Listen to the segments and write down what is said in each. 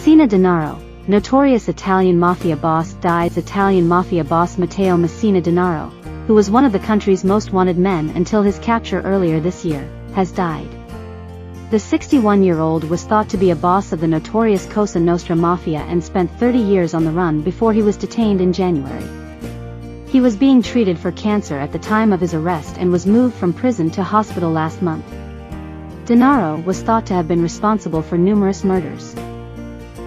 Messina Denaro, notorious Italian Mafia Boss Dies. Italian Mafia boss Matteo Messina Denaro, who was one of the country's most wanted men until his capture earlier this year, has died. The 61-year-old was thought to be a boss of the notorious Cosa Nostra Mafia and spent 30 years on the run before he was detained in January. He was being treated for cancer at the time of his arrest and was moved from prison to hospital last month. Denaro was thought to have been responsible for numerous murders.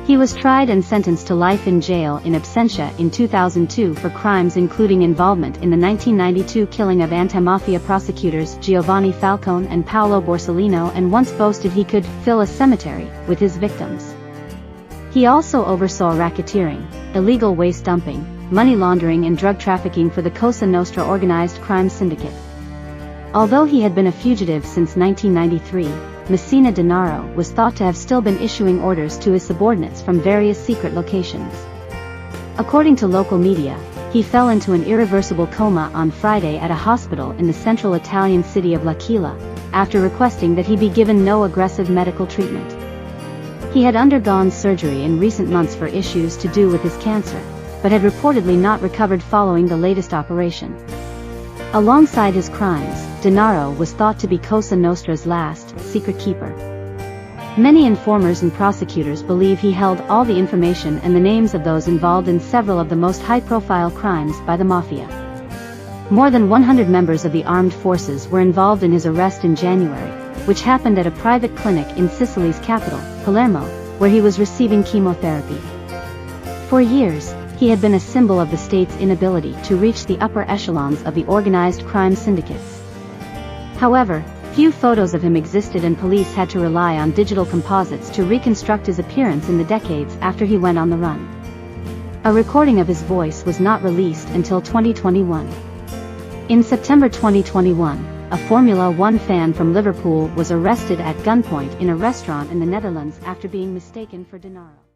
He was tried and sentenced to life in jail in absentia in 2002 for crimes including involvement in the 1992 killing of anti-mafia prosecutors Giovanni Falcone and Paolo Borsellino, and once boasted he could fill a cemetery with his victims. He also oversaw racketeering, illegal waste dumping, money laundering and drug trafficking for the Cosa Nostra organized crime syndicate. Although he had been a fugitive since 1993, Messina Denaro was thought to have still been issuing orders to his subordinates from various secret locations. According to local media, he fell into an irreversible coma on Friday at a hospital in the central Italian city of L'Aquila, after requesting that he be given no aggressive medical treatment. He had undergone surgery in recent months for issues to do with his cancer, but had reportedly not recovered following the latest operation. Alongside his crimes, Denaro was thought to be Cosa Nostra's last, secret keeper. Many informers and prosecutors believe he held all the information and the names of those involved in several of the most high-profile crimes by the Mafia. More than 100 members of the armed forces were involved in his arrest in January, which happened at a private clinic in Sicily's capital, Palermo, where he was receiving chemotherapy. For years, he had been a symbol of the state's inability to reach the upper echelons of the organized crime syndicates. However, few photos of him existed and police had to rely on digital composites to reconstruct his appearance in the decades after he went on the run. A recording of his voice was not released until 2021. In September 2021, a Formula One fan from Liverpool was arrested at gunpoint in a restaurant in the Netherlands after being mistaken for Denaro.